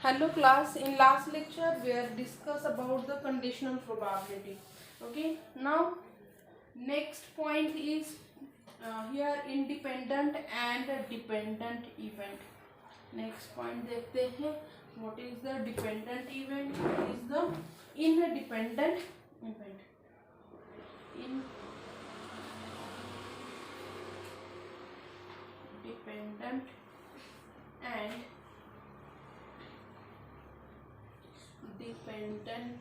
Hello class, in last lecture we have discussed about the conditional probability. Okay, now next point is here independent and dependent event. Next point देखते हैं what is the dependent event, what is the independent event. Independent and dependent,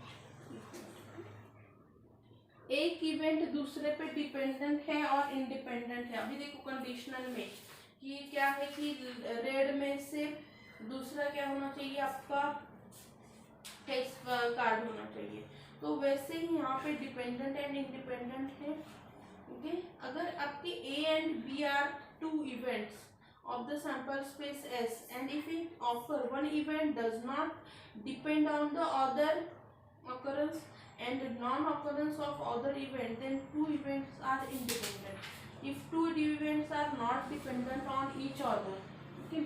एक event दूसरे पे dependent है और independent है। अभी देखो कंडीशनल में कि क्या है कि रेड में से दूसरा क्या होना चाहिए, आपका फेस कार्ड होना चाहिए। तो वैसे ही यहाँ पे डिपेंडेंट एंड इंडिपेंडेंट है। ओके, अगर आपके A and B are two events of the sample space S, and if it offer one event does not depend on the other occurrence and non-occurrence of other event, then two events are independent. If two events are not dependent on each other, okay,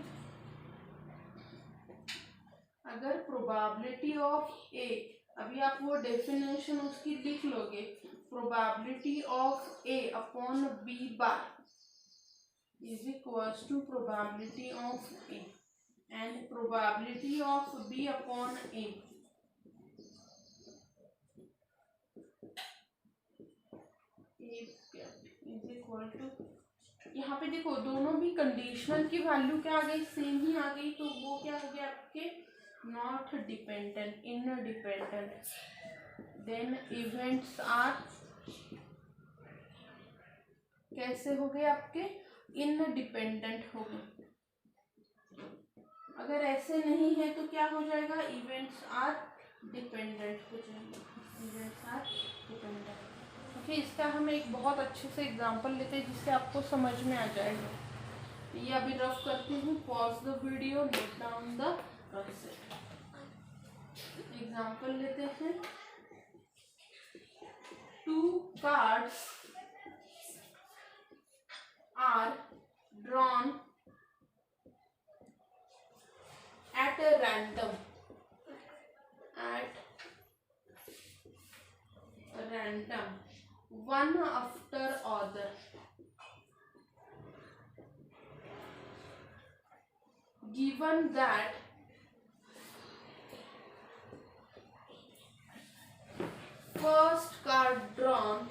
अगर probability of A, अभी आप वो definition उसकी लिख लोगे, probability of A upon B bar is equals to probability of A, and probability of B upon A is equal to, यहाँ पे देखो दोनों भी कंडीशनल की वैल्यू क्या आ गई, सेम ही आ गई। तो वो क्या हो गया आपके not dependent, independent. Then events are कैसे हो गए आपके, इनडिपेंडेंट हो गए। अगर ऐसे नहीं है तो क्या हो जाएगा, इवेंट्स आर डिपेंडेंट हो जाएंगे, इवेंट्स आर डिपेंडेंट। ओके, इसका हम एक बहुत अच्छे से एग्जांपल लेते हैं जिससे आपको समझ में आ जाएगा। ये अभी रफ करती हूँ, pause the video, note down the concept. Example लेते हैं, two cards are drawn at a random, one after other, given that first card drawn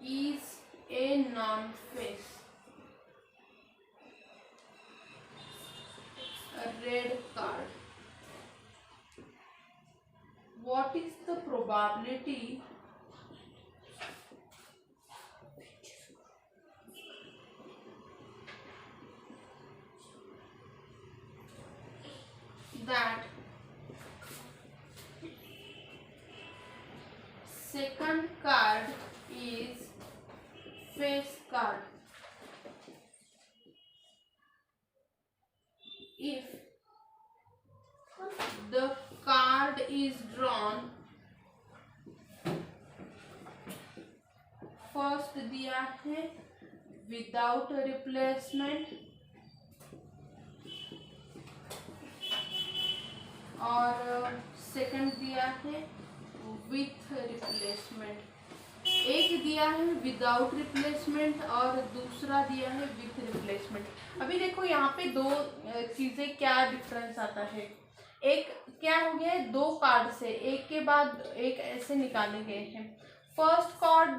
is a non-face, a red card. What is the probability that second card is face card if the card is drawn, first दिया है without replacement और second दिया है with replacement. एक दिया है without replacement और दूसरा दिया है विथ रिप्लेसमेंट। अभी देखो यहाँ पे दो चीज़ें क्या डिफरेंस आता है। एक क्या हो गया है, दो कार्ड से एक के बाद एक ऐसे निकाले गए हैं। First card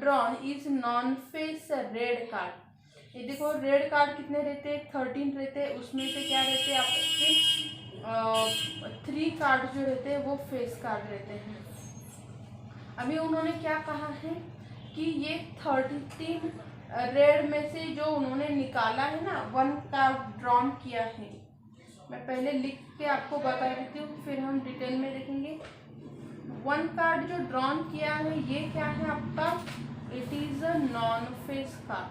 drawn is non face red card. ये देखो रेड कार्ड कितने रहते हैं, 13 रहते हैं। उसमें से क्या रहते हैं आपके 3 कार्ड जो रहते हैं वो फेस कार्ड रहते हैं। अभी उन्होंने क्या कहा है कि ये 13 रेड में से जो उन्होंने निकाला है ना, 1 कार्ड ड्रॉन किया है। मैं पहले लिख के आपको बता देती हूँ, फिर हम डिटेल में देखेंगे। 1 कार्ड जो ड्रॉन किया है ये क्या है आपका, it is a non face card.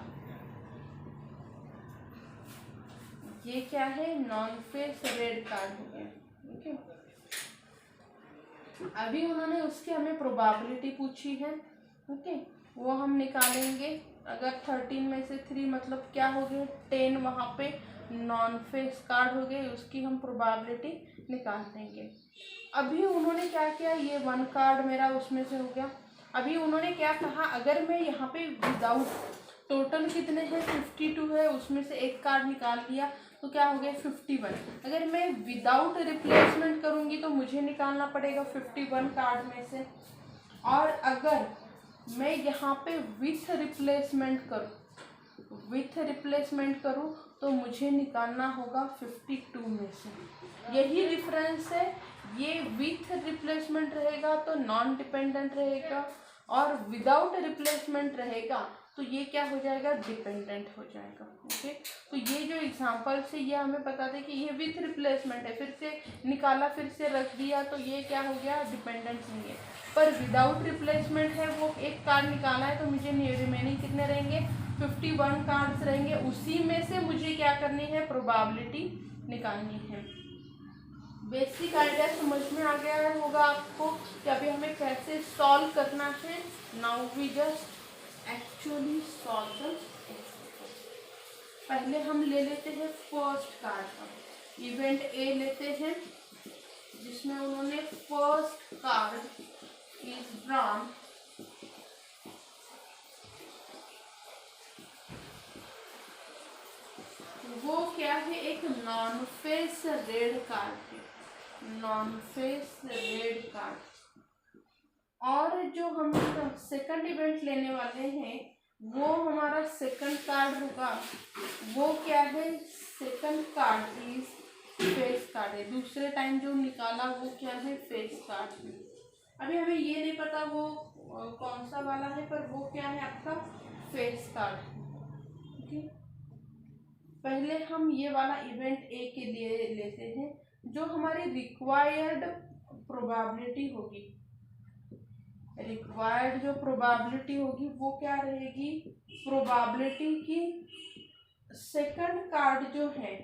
ये क्या है, नॉन फेस रेड कार्ड हो गया। ओके, अभी उन्होंने उसकी हमें प्रोबेबिलिटी पूछी है। ओके, वो हम निकालेंगे। अगर 13 में से 3 मतलब क्या हो गए 10 वहाँ पे नॉन फेस कार्ड हो गए, उसकी हम प्रोबेबिलिटी निकाल देंगे। अभी उन्होंने क्या किया, ये 1 कार्ड मेरा उसमें से हो गया। अभी उन्होंने क्या कहा, अगर मैं यहाँ पे विदाउट, टोटल कितने हैं 52 है, उसमें से एक कार्ड निकाल लिया तो क्या हो गया 51। अगर मैं विदाउट रिप्लेसमेंट करूँगी तो मुझे निकालना पड़ेगा 51 कार्ड में से। और अगर मैं यहाँ पे विथ रिप्लेसमेंट करूँ तो मुझे निकालना होगा 52 में से। यही डिफरेंस है, ये विथ रिप्लेसमेंट रहेगा तो नॉन डिपेंडेंट रहेगा, और विदाउट रिप्लेसमेंट रहेगा तो ये क्या हो जाएगा, डिपेंडेंट हो जाएगा। ओके, तो ये जो एग्जांपल से ये हमें बता दें कि ये विथ रिप्लेसमेंट है, फिर से निकाला फिर से रख दिया तो ये क्या हो गया, डिपेंडेंट नहीं है। पर विदाउट रिप्लेसमेंट है, वो एक कार्ड निकाला है तो मुझे रिमेनिंग कितने रहेंगे, 51 कार्ड्स रहेंगे। उसी में से मुझे क्या करनी है, प्रोबेबिलिटी निकालनी है। बेसिक आइडिया समझ में आ गया होगा आपको कि अभी हमें कैसे सॉल्व करना है। Now we just actually solve the. पहले हम ले लेते हैं फर्स्ट कार्ड का, इवेंट ए लेते हैं जिसमें उन्होंने फर्स्ट कार्ड इज ड्रॉन वो क्या है, एक नॉन फेस रेड कार्ड है, नॉन फेस रेड कार्ड। और जो हम सेकंड इवेंट लेने वाले हैं वो हमारा सेकंड कार्ड होगा, वो क्या है, second card is face card है। दूसरे टाइम जो निकाला वो क्या है, फेस कार्ड है। अभी हमें ये नहीं पता वो कौन सा वाला है, पर वो क्या है, आपका फेस कार्ड। ठीक, पहले हम ये वाला इवेंट ए के लिए लेते हैं। जो हमारी रिक्वायर्ड प्रोबेबिलिटी होगी, रिक्वायर्ड जो प्रोबेबिलिटी होगी वो क्या रहेगी, प्रोबेबिलिटी की सेकंड कार्ड जो है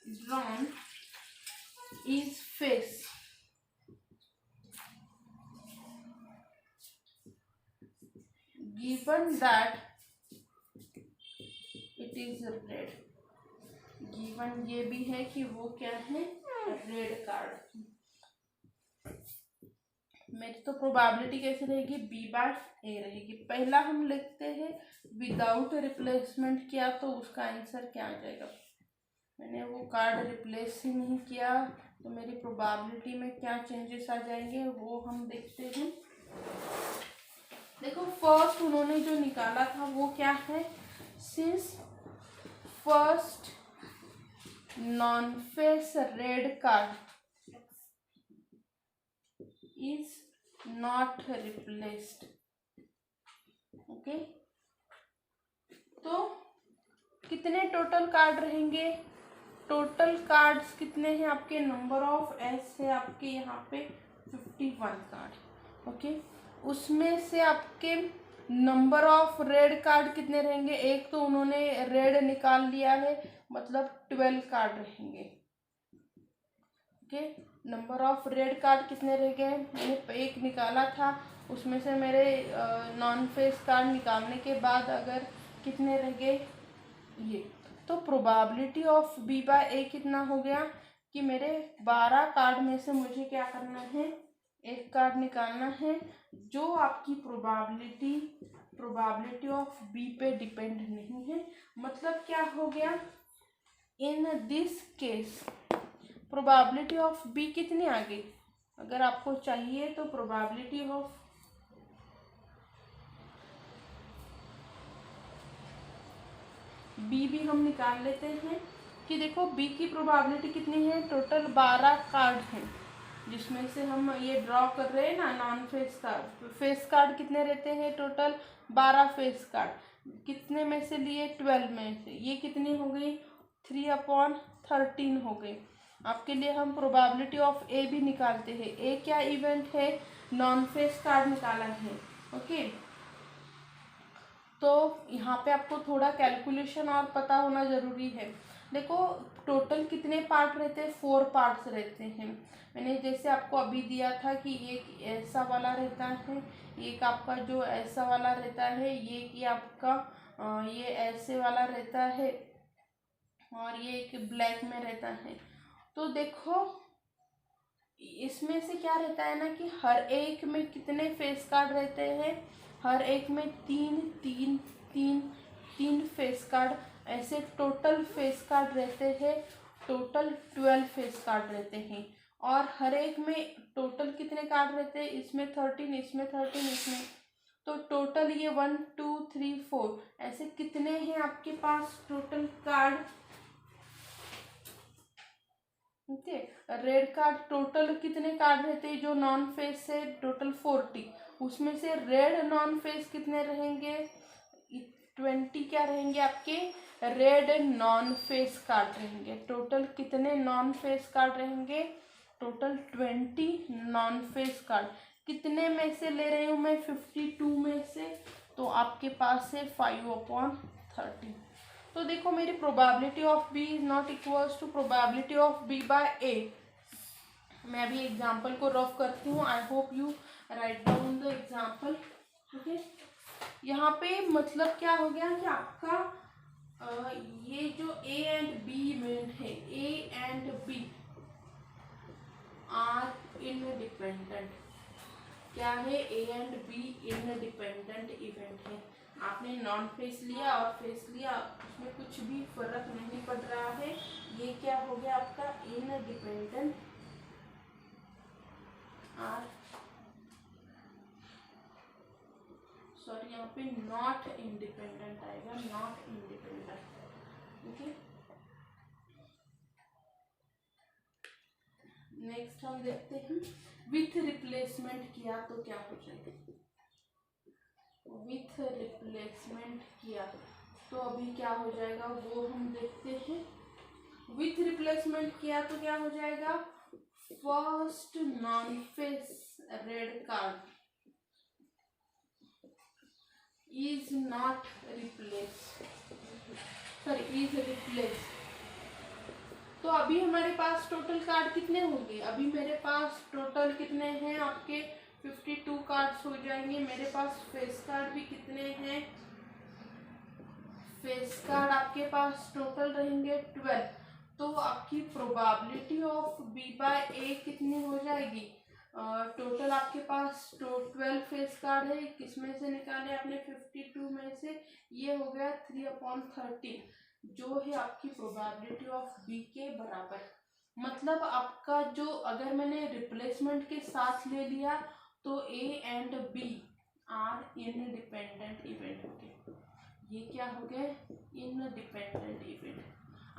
drawn is face, given that it is red, given ये भी है कि वो क्या है, रेड कार्ड। मेरी तो प्रोबेबिलिटी कैसे रहेगी, B/A रहेगी। पहला हम लिखते हैं विदाउट रिप्लेसमेंट किया तो उसका आंसर क्या आ जाएगा, मैंने वो कार्ड रिप्लेस ही नहीं किया तो मेरी प्रोबेबिलिटी में क्या चेंजेस आ जाएंगे वो हम देखते हैं। देखो फर्स्ट उन्होंने जो निकाला था वो क्या है, since first non face red card is not replaced. Okay, तो कितने टोटल कार्ड रहेंगे, टोटल कार्ड्स कितने हैं आपके, नंबर ऑफ एस है आपके यहाँ पे 51 कार्ड। ओके, उसमें से आपके नंबर ऑफ रेड कार्ड कितने रहेंगे, एक तो उन्होंने रेड निकाल लिया है मतलब 12 कार्ड रहेंगे। Okay, number of red card कितने रह गए, मैंने एक निकाला था उसमें से मेरे नॉन फेस कार्ड निकालने के बाद अगर कितने रह गए ये, तो प्रोबेबिलिटी ऑफ B/A कितना हो गया कि मेरे 12 कार्ड में से मुझे क्या करना है, एक कार्ड निकालना है जो आपकी प्रोबेबिलिटी ऑफ B पे डिपेंड नहीं है। मतलब क्या हो गया, in this case probability of B कितनी आ गई, अगर आपको चाहिए तो प्रोबेबिलिटी ऑफ B भी हम निकाल लेते हैं कि देखो B की प्रोबेबिलिटी कितनी है, टोटल 12 कार्ड हैं जिसमें से हम ये ड्रॉ कर रहे हैं ना non face card. Face card कितने रहते हैं, टोटल 12 फेस कार्ड, कितने में से लिए 12 में से, ये कितनी हो गई 3/13 हो गई। आपके लिए हम प्रोबेबिलिटी ऑफ A भी निकालते हैं। A क्या इवेंट है, नॉन फेस कार्ड निकाला है। ओके, तो यहाँ पे आपको थोड़ा कैलकुलेशन और पता होना ज़रूरी है। देखो टोटल कितने पार्ट रहते हैं, 4 पार्ट्स रहते हैं। मैंने जैसे आपको अभी दिया था कि एक ऐसा वाला रहता है, एक आपका जो ऐसा वाला रहता है, ये कि आपका ये ऐसे वाला रहता है, और ये एक ब्लैक में रहता है। तो देखो इसमें से क्या रहता है ना कि हर एक में कितने फेस कार्ड रहते हैं, हर एक में 3 3 3 3 फेस कार्ड, ऐसे टोटल फेस कार्ड रहते हैं, टोटल 12 फेस कार्ड रहते हैं। और हर एक में टोटल कितने कार्ड रहते हैं, इसमें 13, इसमें 13, इसमें, तो टोटल ये 1 2 3 4 ऐसे कितने हैं आपके पास total card. Okay, red card total कितने कार्ड रहते हैं जो नॉन फेस है, टोटल 40, उसमें से रेड नॉन फेस कितने रहेंगे, 20 क्या रहेंगे आपके रेड नॉन फेस कार्ड रहेंगे। टोटल कितने नॉन फेस कार्ड रहेंगे, टोटल 20 नॉन फेस कार्ड। कितने में से ले रही हूँ मैं, 52 में से, तो आपके पास है 5/30। तो देखो मेरी probability of B is not equals to probability of B by A. मैं अभी एग्जाम्पल को रफ करती हूँ, I hope you write down the example. Okay, यहाँ पे मतलब क्या हो गया कि आपका ये जो ए एंड बी इवेंट है, A and B are independent. क्या है, A and B independent event है। आपने नॉन फेस लिया और फेस लिया, उसमें कुछ भी फर्क नहीं पड़ रहा है। ये क्या हो गया आपका इनडिपेंडेंट आर, सॉरी यहाँ पे नॉट इंडिपेंडेंट आएगा, नॉट इंडिपेंडेंट। ओके, नेक्स्ट हम देखते हैं विथ रिप्लेसमेंट किया तो क्या हो जाएगा। विथ रिप्लेसमेंट किया तो अभी क्या हो जाएगा वो हम देखते हैं। विथ रिप्लेसमेंट किया तो क्या हो जाएगा, first non face red card is not replace, sorry is replace. तो अभी हमारे पास टोटल कार्ड कितने होंगे, अभी मेरे पास टोटल कितने हैं आपके 52 कार्ड्स हो जाएंगे। मेरे पास फेस कार्ड भी कितने हैं, फेस कार्ड आपके पास टोटल रहेंगे 12। तो आपकी प्रोबेबिलिटी ऑफ बी बाय ए कितनी हो जाएगी, टोटल आपके पास 12 फेस कार्ड है, किसमें से निकाले आपने 52 में से, ये हो गया 3/30 जो है आपकी प्रोबेबिलिटी ऑफ बी के बराबर। मतलब आपका जो अगर मैंने रिप्लेसमेंट के साथ ले लिया तो A and B are independent event हो गए, ये क्या हो गए इनडिपेंडेंट इवेंट।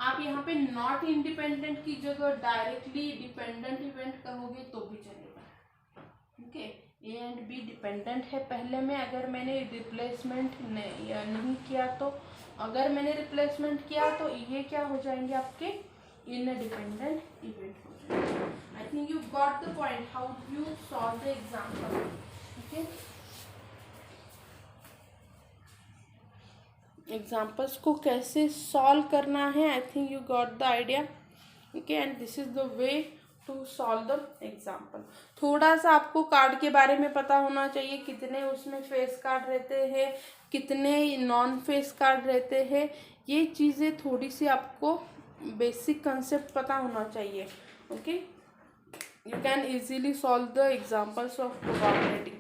आप यहाँ पे नॉट इंडिपेंडेंट की जगह डायरेक्टली डिपेंडेंट इवेंट कहोगे तो भी चलेगा। Okay, A and be dependent है पहले में, अगर मैंने रिप्लेसमेंट नहीं किया तो, अगर मैंने रिप्लेसमेंट किया तो ये क्या हो जाएंगे आपके इनडिपेंडेंट इवेंट हो जाएंगे। I think you got the point how you solve the example. Okay, examples को कैसे सॉल्व करना है, I think you got the idea. Okay, and this is the way to solve the example. थोड़ा सा आपको card के बारे में पता होना चाहिए, कितने उसमें फेस कार्ड रहते हैं, कितने नॉन फेस कार्ड रहते हैं, ये चीज़ें थोड़ी सी आपको बेसिक कंसेप्ट पता होना चाहिए। Okay, you can easily solve the examples of probability.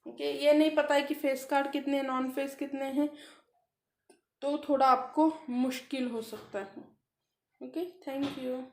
Okay, ये नहीं पता है कि फेस कार्ड कितने नॉन फेस कितने हैं तो थोड़ा आपको मुश्किल हो सकता है। Okay, thank you.